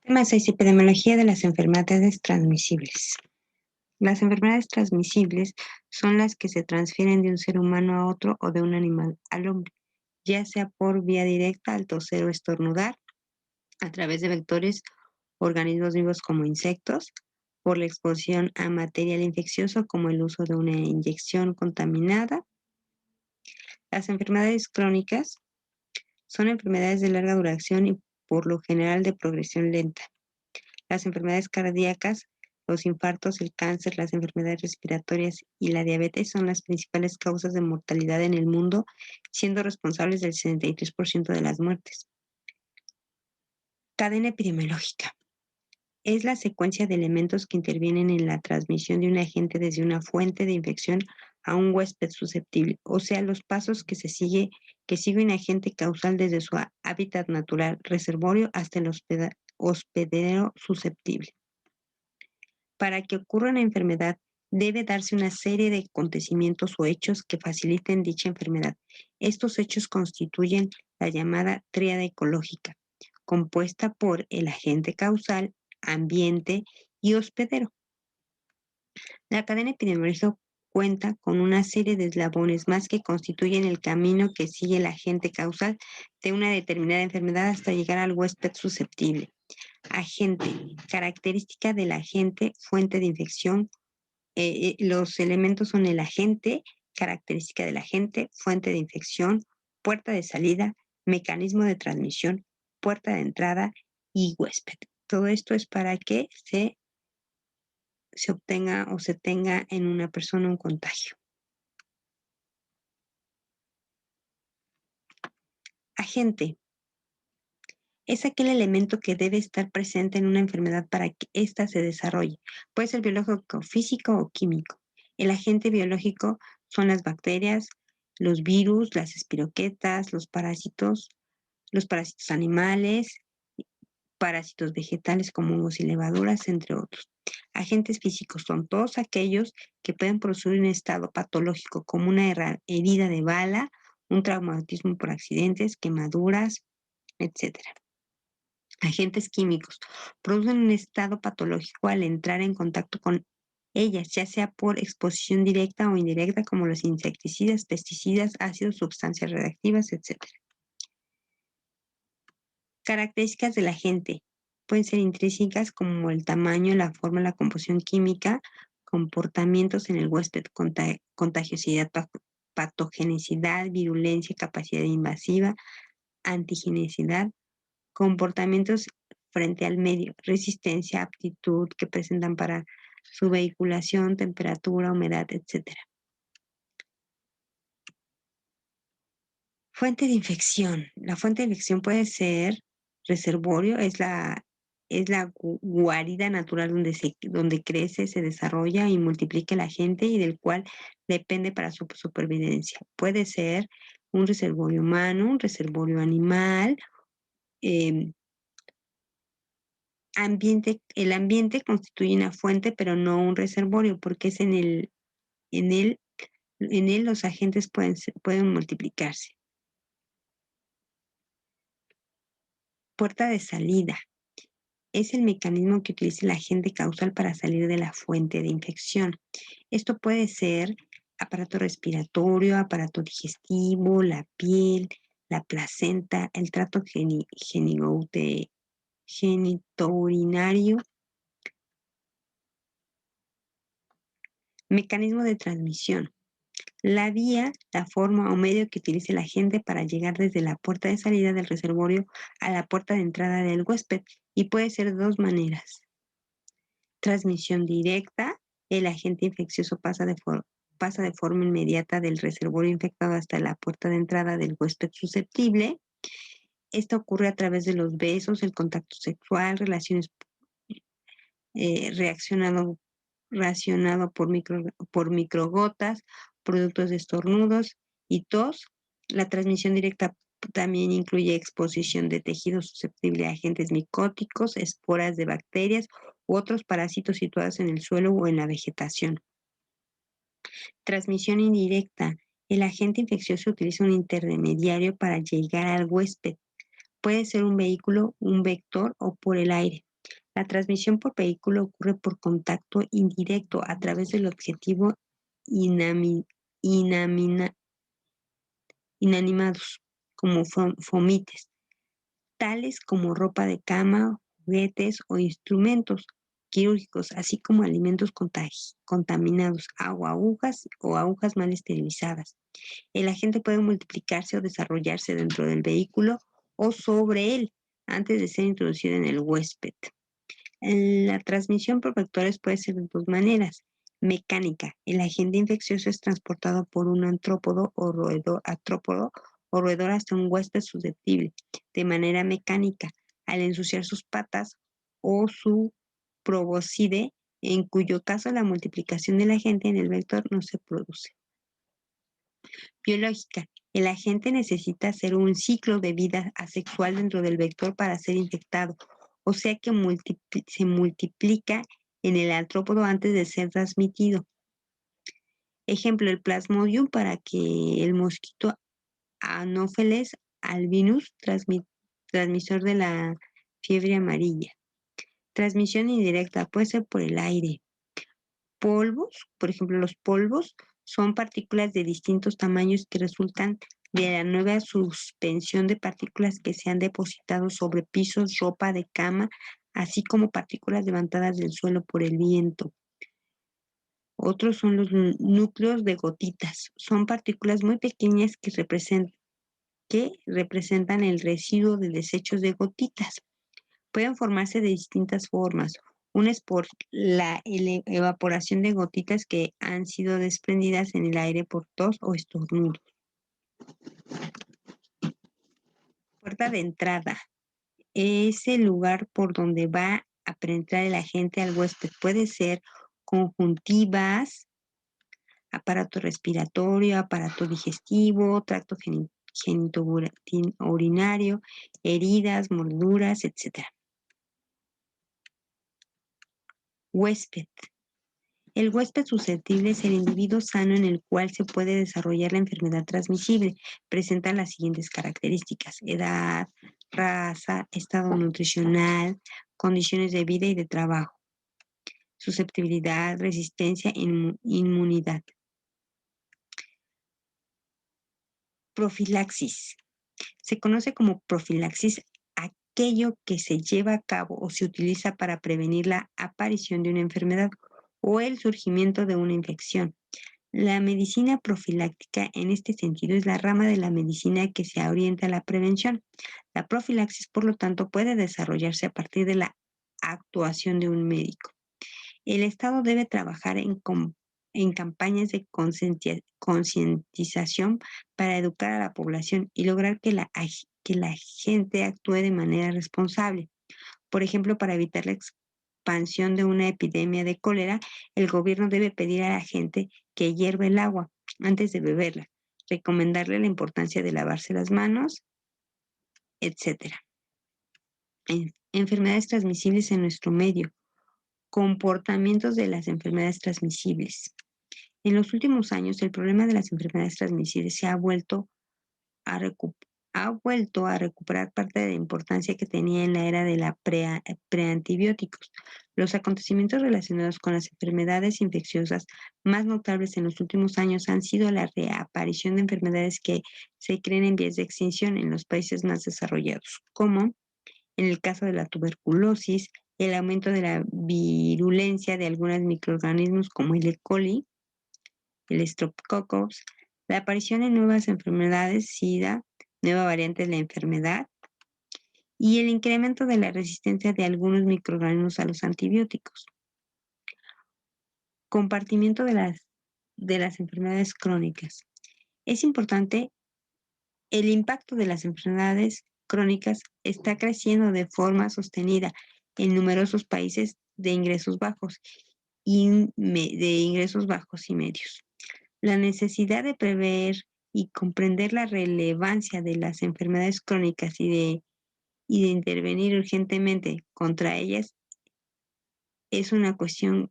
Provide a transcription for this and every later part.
Temas 6. Epidemiología de las enfermedades transmisibles. Las enfermedades transmisibles son las que se transfieren de un ser humano a otro o de un animal al hombre, ya sea por vía directa al toser o estornudar, a través de vectores, organismos vivos como insectos, por la exposición a material infeccioso como el uso de una inyección contaminada. Las enfermedades crónicas son enfermedades de larga duración y por lo general de progresión lenta. Las enfermedades cardíacas, los infartos, el cáncer, las enfermedades respiratorias y la diabetes son las principales causas de mortalidad en el mundo, siendo responsables del 63% de las muertes. Cadena epidemiológica. Es la secuencia de elementos que intervienen en la transmisión de un agente desde una fuente de infección a un huésped susceptible, o sea, los pasos que sigue un agente causal desde su hábitat natural, reservorio, hasta el hospedero susceptible. Para que ocurra una enfermedad, debe darse una serie de acontecimientos o hechos que faciliten dicha enfermedad. Estos hechos constituyen la llamada tríada ecológica, compuesta por el agente causal, ambiente y hospedero. La cadena epidemiológica cuenta con una serie de eslabones más que constituyen el camino que sigue el agente causal de una determinada enfermedad hasta llegar al huésped susceptible. Agente, característica del agente, fuente de infección. Los elementos son el agente, característica del agente, fuente de infección, puerta de salida, mecanismo de transmisión, puerta de entrada y huésped. Todo esto es para que se obtenga o se tenga en una persona un contagio. Agente es aquel elemento que debe estar presente en una enfermedad para que ésta se desarrolle. Puede ser biológico, físico o químico. El agente biológico son las bacterias, los virus, las espiroquetas, los parásitos animales, parásitos vegetales como hongos y levaduras, entre otros. Agentes físicos son todos aquellos que pueden producir un estado patológico como una herida de bala, un traumatismo por accidentes, quemaduras, etc. Agentes químicos producen un estado patológico al entrar en contacto con ellas, ya sea por exposición directa o indirecta, como los insecticidas, pesticidas, ácidos, sustancias radiactivas, etc. Características del agente pueden ser intrínsecas como el tamaño, la forma, la composición química, comportamientos en el huésped, contagiosidad, patogenicidad, virulencia, capacidad invasiva, antigenicidad, comportamientos frente al medio, resistencia, aptitud que presentan para su vehiculación, temperatura, humedad, etc. Fuente de infección. La fuente de infección puede ser reservorio, es la guarida natural donde crece, se desarrolla y multiplica el agente y del cual depende para su supervivencia. Puede ser un reservorio humano, un reservorio animal. El ambiente constituye una fuente, pero no un reservorio, porque es en él los agentes pueden multiplicarse. Puerta de salida. Es el mecanismo que utiliza el agente causal para salir de la fuente de infección. Esto puede ser aparato respiratorio, aparato digestivo, la piel, la placenta, el tracto genitourinario. Mecanismo de transmisión. La vía, la forma o medio que utilice el agente para llegar desde la puerta de salida del reservorio a la puerta de entrada del huésped, y puede ser de dos maneras. Transmisión directa. El agente infeccioso pasa de forma inmediata del reservorio infectado hasta la puerta de entrada del huésped susceptible. Esto ocurre a través de los besos, el contacto sexual, relaciones racionado por microgotas, productos de estornudos y tos. La transmisión directa también incluye exposición de tejido susceptible a agentes micóticos, esporas de bacterias u otros parásitos situados en el suelo o en la vegetación. Transmisión indirecta. El agente infeccioso utiliza un intermediario para llegar al huésped. Puede ser un vehículo, un vector o por el aire. La transmisión por vehículo ocurre por contacto indirecto a través del objetivo inami- inamina- inanimados, como fomites, tales como ropa de cama, juguetes o instrumentos quirúrgicos, así como alimentos contaminados, agua, agujas o agujas mal esterilizadas. El agente puede multiplicarse o desarrollarse dentro del vehículo o sobre él antes de ser introducido en el huésped. La transmisión por vectores puede ser de dos maneras. Mecánica. El agente infeccioso es transportado por un artrópodo o roedor hasta un huésped susceptible, de manera mecánica, al ensuciar sus patas o su proboscide, en cuyo caso la multiplicación del agente en el vector no se produce. Biológica. El agente necesita hacer un ciclo de vida asexual dentro del vector para ser infectado, o sea que se multiplica en el artrópodo antes de ser transmitido. Ejemplo, el Plasmodium para que el mosquito Anopheles albinus, transmisor de la fiebre amarilla. Transmisión indirecta puede ser por el aire. Polvos, por ejemplo, los polvos son partículas de distintos tamaños que resultan de la nueva suspensión de partículas que se han depositado sobre pisos, ropa de cama, así como partículas levantadas del suelo por el viento. Otros son los núcleos de gotitas. Son partículas muy pequeñas que representan el residuo de desechos de gotitas. Pueden formarse de distintas formas. Una es por la evaporación de gotitas que han sido desprendidas en el aire por tos o estornudos. Puerta de entrada. Es el lugar por donde va a penetrar el agente al huésped. Puede ser conjuntivas, aparato respiratorio, aparato digestivo, tracto genitourinario, heridas, morduras, etc. Huésped. El huésped susceptible es el individuo sano en el cual se puede desarrollar la enfermedad transmisible. Presenta las siguientes características: edad, raza, estado nutricional, condiciones de vida y de trabajo, susceptibilidad, resistencia, inmunidad. Profilaxis. Se conoce como profilaxis aquello que se lleva a cabo o se utiliza para prevenir la aparición de una enfermedad o el surgimiento de una infección. La medicina profiláctica en este sentido es la rama de la medicina que se orienta a la prevención. La profilaxis, por lo tanto, puede desarrollarse a partir de la actuación de un médico. El Estado debe trabajar en campañas de concientización para educar a la población y lograr que la gente actúe de manera responsable. Por ejemplo, para evitar la expansión de una epidemia de cólera, el gobierno debe pedir a la gente que hierva el agua antes de beberla, recomendarle la importancia de lavarse las manos, etc. Enfermedades transmisibles en nuestro medio. Comportamientos de las enfermedades transmisibles. En los últimos años, el problema de las enfermedades transmisibles se ha vuelto a recuperar parte de la importancia que tenía en la era de la preantibióticos. Los acontecimientos relacionados con las enfermedades infecciosas más notables en los últimos años han sido la reaparición de enfermedades que se creen en vías de extinción en los países más desarrollados, como en el caso de la tuberculosis, el aumento de la virulencia de algunos microorganismos como el E. coli, el Streptococcus, la aparición de nuevas enfermedades, SIDA, nueva variante de la enfermedad y el incremento de la resistencia de algunos microorganismos a los antibióticos. Compartimiento de las enfermedades crónicas. Es importante, el impacto de las enfermedades crónicas está creciendo de forma sostenida en numerosos países de ingresos bajos y medios. La necesidad de prever y comprender la relevancia de las enfermedades crónicas y de intervenir urgentemente contra ellas es una cuestión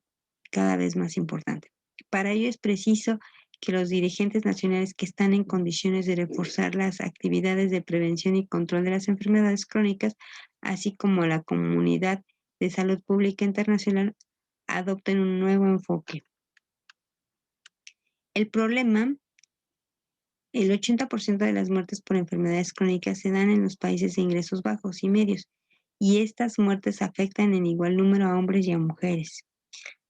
cada vez más importante. Para ello es preciso que los dirigentes nacionales que están en condiciones de reforzar las actividades de prevención y control de las enfermedades crónicas, así como la comunidad de Salud Pública Internacional adopten un nuevo enfoque. El problema, el 80% de las muertes por enfermedades crónicas se dan en los países de ingresos bajos y medios, y estas muertes afectan en igual número a hombres y a mujeres.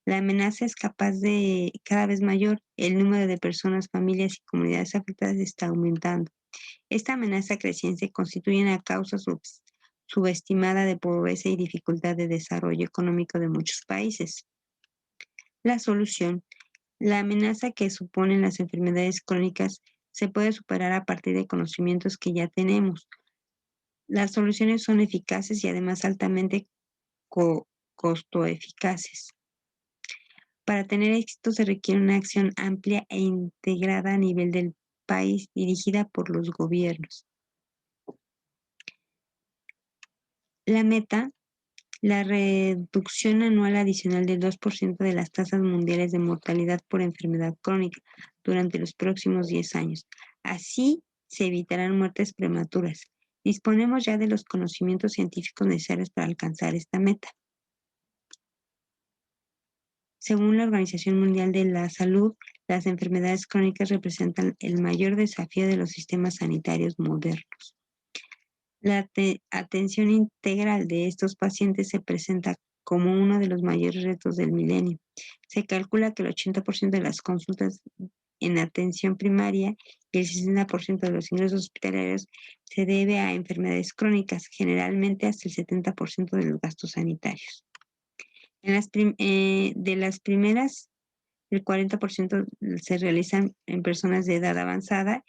La amenaza es cada vez mayor. El número de personas, familias y comunidades afectadas está aumentando. Esta amenaza creciente constituye una causa subestimada de pobreza y dificultad de desarrollo económico de muchos países. La solución. La amenaza que suponen las enfermedades crónicas se puede superar a partir de conocimientos que ya tenemos. Las soluciones son eficaces y además altamente costo-eficaces. Para tener éxito se requiere una acción amplia e integrada a nivel del país dirigida por los gobiernos. La meta, la reducción anual adicional del 2% de las tasas mundiales de mortalidad por enfermedad crónica durante los próximos 10 años. Así se evitarán muertes prematuras. Disponemos ya de los conocimientos científicos necesarios para alcanzar esta meta. Según la Organización Mundial de la Salud, las enfermedades crónicas representan el mayor desafío de los sistemas sanitarios modernos. La atención integral de estos pacientes se presenta como uno de los mayores retos del milenio. Se calcula que el 80% de las consultas en atención primaria y el 60% de los ingresos hospitalarios se debe a enfermedades crónicas, generalmente hasta el 70% de los gastos sanitarios. De las primeras, el 40% se realizan en personas de edad avanzada,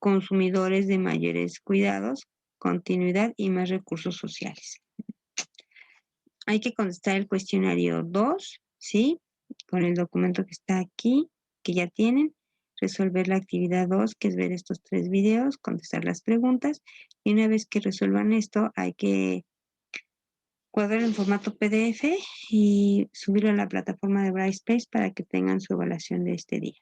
consumidores de mayores cuidados, continuidad y más recursos sociales. Hay que contestar el cuestionario 2, ¿sí? Con el documento que está aquí, que ya tienen. Resolver la actividad 2, que es ver estos 3 videos, contestar las preguntas. Y una vez que resuelvan esto, hay que guardarlo en formato PDF y subirlo a la plataforma de Brightspace para que tengan su evaluación de este día.